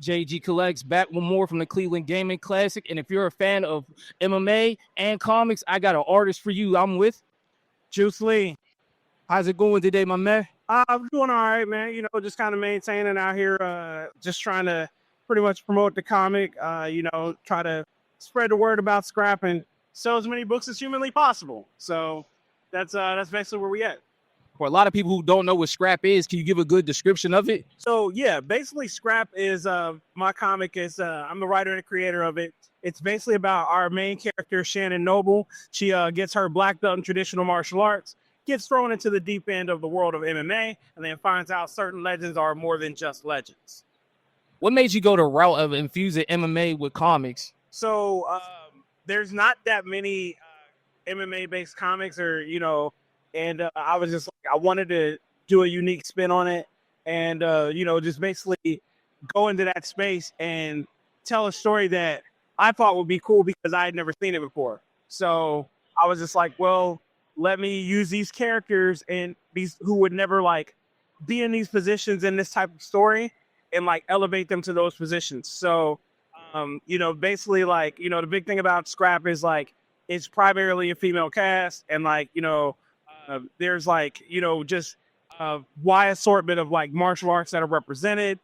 JG Collects back with more from the Cleveland Gaming Classic. And if you're a fan of MMA and comics, I got an artist for you. I'm with Juice Lee. How's it going today, my man? I'm doing all right, man. Just kind of maintaining out here, just trying to pretty much promote the comic, try to spread the word about Skrap and sell as many books as humanly possible. So that's basically where we at. For a lot of people who don't know what Skrap is, can you give a good description of it? So yeah, basically Skrap is my comic is I'm the writer and the creator of it. It's basically about our main character, Shannon Noble. She gets her black belt in traditional martial arts, gets thrown into the deep end of the world of MMA, and then finds out certain legends are more than just legends. What made you go the route of infusing MMA with comics? So there's not that many MMA based comics, and I was just like, I wanted to do a unique spin on it, and just basically go into that space and tell a story that I thought would be cool because I had never seen it before. So I was just like, well, let me use these characters and these who would never like be in these positions in this type of story and like elevate them to those positions. So, basically like, the big thing about Skrap is like, it's primarily a female cast and like, there's like, just a wide assortment of like martial arts that are represented.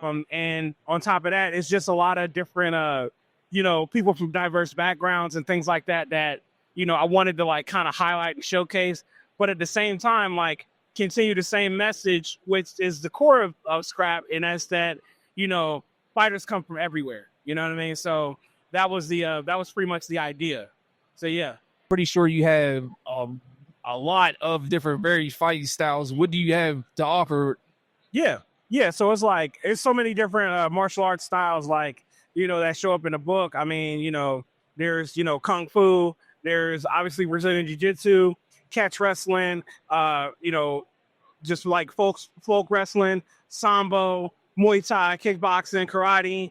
And on top of that, it's just a lot of different, people from diverse backgrounds and things like that, I wanted to like kind of highlight and showcase, but at the same time, like continue the same message, which is the core of Skrap. And that's that, fighters come from everywhere. You know what I mean? So that was pretty much the idea. So, yeah. Pretty sure you have a lot of different varied fighting styles. What do you have to offer? Yeah. So it's like, there's so many different martial arts styles, like, that show up in the book. I mean, there's, Kung Fu, there's obviously Brazilian Jiu-Jitsu, catch wrestling, just like folk wrestling, Sambo, Muay Thai, kickboxing, karate.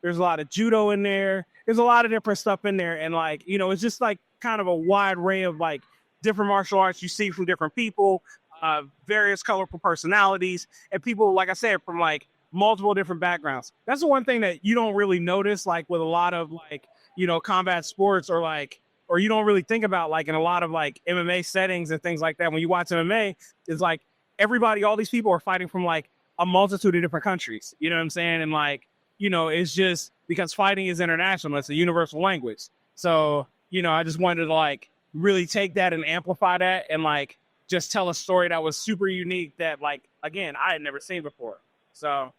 There's a lot of judo in there. There's a lot of different stuff in there. And like, it's just like kind of a wide array of like different martial arts you see from different people, various colorful personalities, and people, like I said, from like multiple different backgrounds. That's the one thing that you don't really notice, like with a lot of like, combat sports or you don't really think about like in a lot of like MMA settings and things like that. When you watch MMA, it's like all these people are fighting from like a multitude of different countries. You know what I'm saying? And like, it's just because fighting is international. It's a universal language. So, I just wanted to like really take that and amplify that and like just tell a story that was super unique that like, again, I had never seen before. So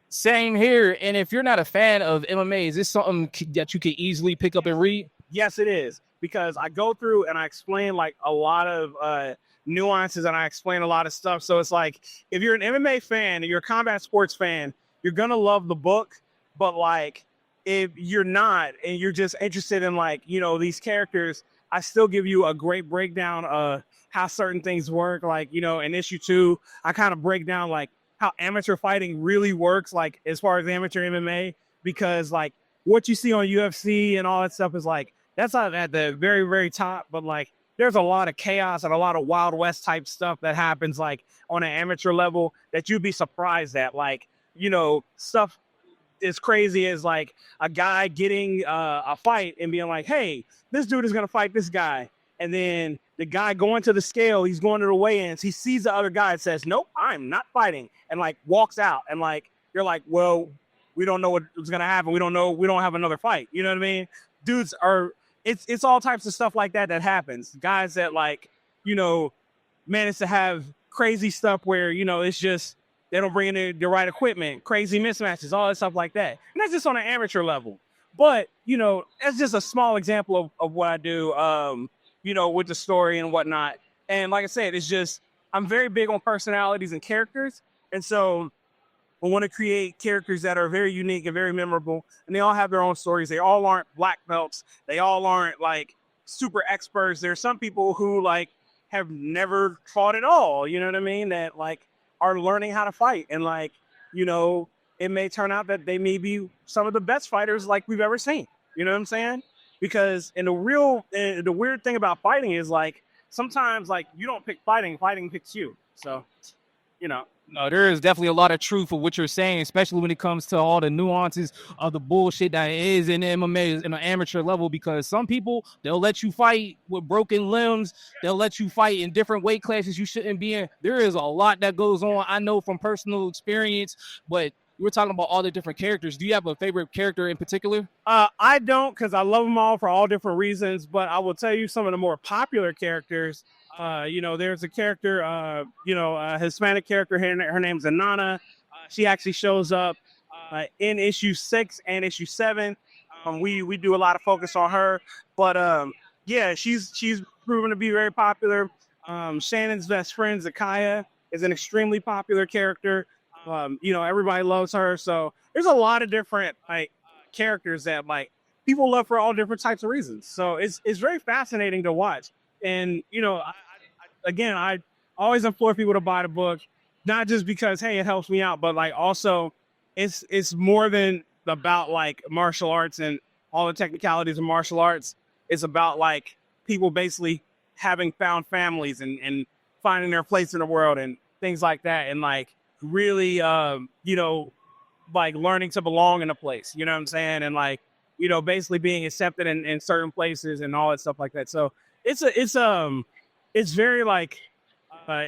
same here. And if you're not a fan of MMA, is this something that you could easily pick up and read? Yes, it is, because I go through and I explain like a lot of nuances and I explain a lot of stuff. So it's like, if you're an MMA fan and you're a combat sports fan, you're going to love the book. But like, if you're not and you're just interested in like, these characters, I still give you a great breakdown of how certain things work. Like, in issue 2, I kind of break down like how amateur fighting really works, like as far as amateur MMA, because like what you see on UFC and all that stuff is like, that's not at the very, very top, but like there's a lot of chaos and a lot of Wild West type stuff that happens like on an amateur level that you'd be surprised at. Like, stuff as crazy as like a guy getting a fight and being like, hey, this dude is going to fight this guy. And then the guy going to the scale, he's going to the weigh-ins, he sees the other guy and says, nope, I'm not fighting, and like walks out. And like, you're like, well, we don't know what's going to happen. We don't have another fight. You know what I mean? Dudes are, it's all types of stuff like that happens. Guys that like, manage to have crazy stuff where, it's just, they don't bring in the right equipment, crazy mismatches, all that stuff like that. And that's just on an amateur level. But, that's just a small example of what I do, with the story and whatnot. And like I said, it's just, I'm very big on personalities and characters. And so I want to create characters that are very unique and very memorable. And they all have their own stories. They all aren't black belts. They all aren't like super experts. There's some people who like have never fought at all. You know what I mean? That like are learning how to fight. And like, it may turn out that they may be some of the best fighters like we've ever seen. You know what I'm saying? Because the weird thing about fighting is like, sometimes like you don't pick fighting picks you. So you know. No, there is definitely a lot of truth of what you're saying, especially when it comes to all the nuances of the bullshit that is in MMA in an amateur level. Because some people, they'll let you fight with broken limbs, they'll let you fight in different weight classes you shouldn't be in. There is a lot that goes on. I know from personal experience, but we're talking about all the different characters. Do you have a favorite character in particular? I don't, because I love them all for all different reasons. But I will tell you some of the more popular characters. There's a character, a Hispanic character. Her name's Anana. She actually shows up in issue 6 and issue 7. We do a lot of focus on her, but yeah, she's proven to be very popular. Shannon's best friend Zakaya is an extremely popular character. Everybody loves her. So there's a lot of different characters that people love for all different types of reasons. So it's very fascinating to watch. And I always implore people to buy the book, not just because hey it helps me out, but also it's more than about martial arts and all the technicalities of martial arts. It's about people basically having found families and finding their place in the world and things like that, and really learning to belong in a place, you know what I'm saying, and basically being accepted in certain places and all that stuff like that. So it's very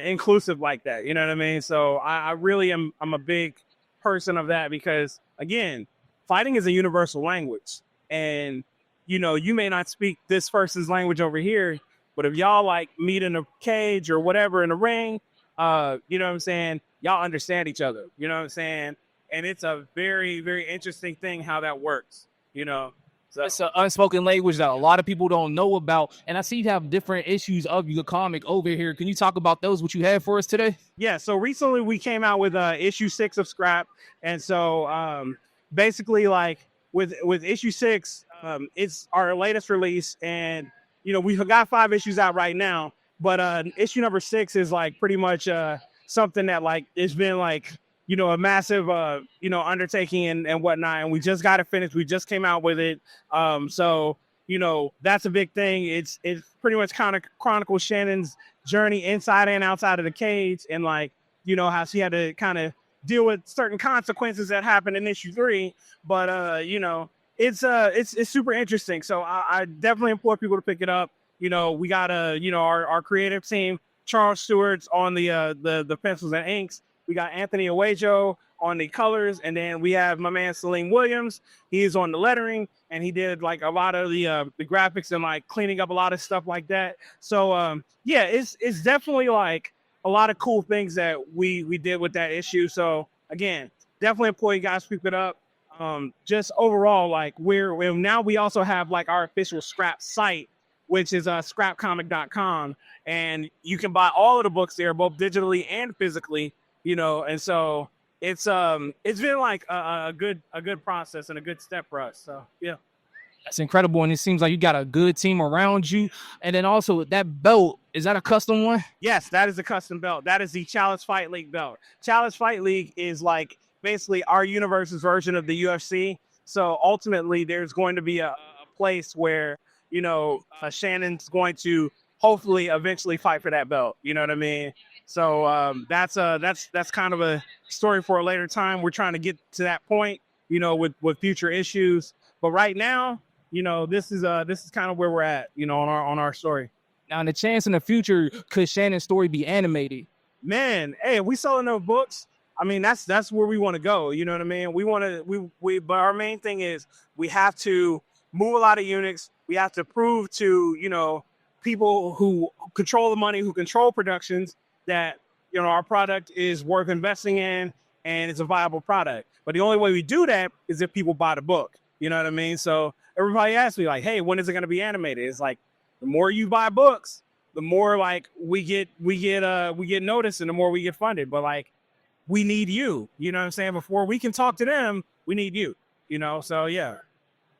inclusive like that, you know what I mean? So I really I'm a big person of that, because again, fighting is a universal language, and you may not speak this person's language over here, but if y'all meet in a cage or whatever in a ring, you know what I'm saying, y'all understand each other, you know what I'm saying? And it's a very, very interesting thing how that works, So it's an unspoken language that a lot of people don't know about. And I see you have different issues of your comic over here. Can you talk about those, what you have for us today? Yeah, so recently we came out with issue 6 of Skrap. And so basically with issue 6, it's our latest release. And, we've got 5 issues out right now. But issue number 6 is pretty much something that it's been a massive undertaking and whatnot, and we just got it finished. We just came out with it. So that's a big thing. It's pretty much kind of chronicles Shannon's journey inside and outside of the cage, and how she had to kind of deal with certain consequences that happened in issue 3. But it's super interesting. So I definitely implore people to pick it up. We got our creative team, Charles Stewart's on the pencils and inks. We got Anthony Awejo on the colors, and then we have my man Salim Williams. He's on the lettering, and he did a lot of the graphics and cleaning up a lot of stuff like that. So it's definitely a lot of cool things that we did with that issue. So again, definitely implore you guys to pick it up. Just overall, we're now we also have our official Skrap site, which is skrapcomic.com, and you can buy all of the books there, both digitally and physically. And so it's been a good process and a good step for us. So yeah, that's incredible, and it seems like you got a good team around you. And then also that belt, is that a custom one? Yes, that is a custom belt. That is the Chalice Fight League belt. Chalice Fight League is basically our universe's version of the UFC. So ultimately, there's going to be a place where Shannon's going to hopefully eventually fight for that belt. You know what I mean? So that's kind of a story for a later time. We're trying to get to that point, with future issues. But right now, this is kind of where we're at, on our story. Now, in the chance in the future, could Shannon's story be animated? Man, hey, if we sell enough books, I mean, that's where we want to go. You know what I mean? We want to but our main thing is we have to move a lot of units. We have to prove to people who control the money, who control productions, that our product is worth investing in and it's a viable product. But the only way we do that is if people buy the book. You know what I mean? So everybody asks me hey, when is it going to be animated? It's the more you buy books, the more we get noticed and the more we get funded. But we need you. You know what I'm saying? Before we can talk to them, we need you. So yeah.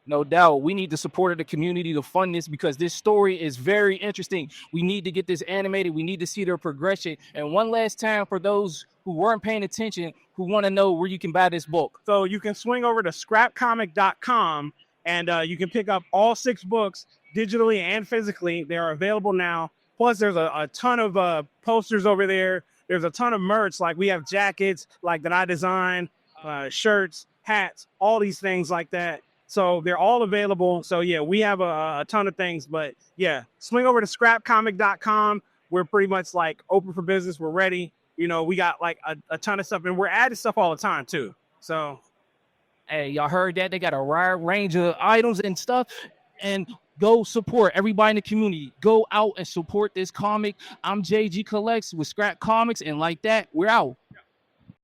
No doubt. We need the support of the community to fund this, because this story is very interesting. We need to get this animated. We need to see their progression. And one last time, for those who weren't paying attention, who want to know where you can buy this book. So you can swing over to skrapcomic.com, and you can pick up all 6 books digitally and physically. They are available now. Plus, there's a ton of posters over there. there's a ton of merch. Like we have jackets like that I designed, shirts, hats, all these things like that. So they're all available. So yeah, we have a ton of things, but yeah, swing over to scrapcomic.com. We're pretty much like open for business. We're ready. You know, we got like a ton of stuff, and we're adding stuff all the time too. So hey, y'all heard that? They got a wide range of items and stuff. And go support everybody in the community. Go out and support this comic. I'm JG Collects with Scrap Comics, and like that, we're out.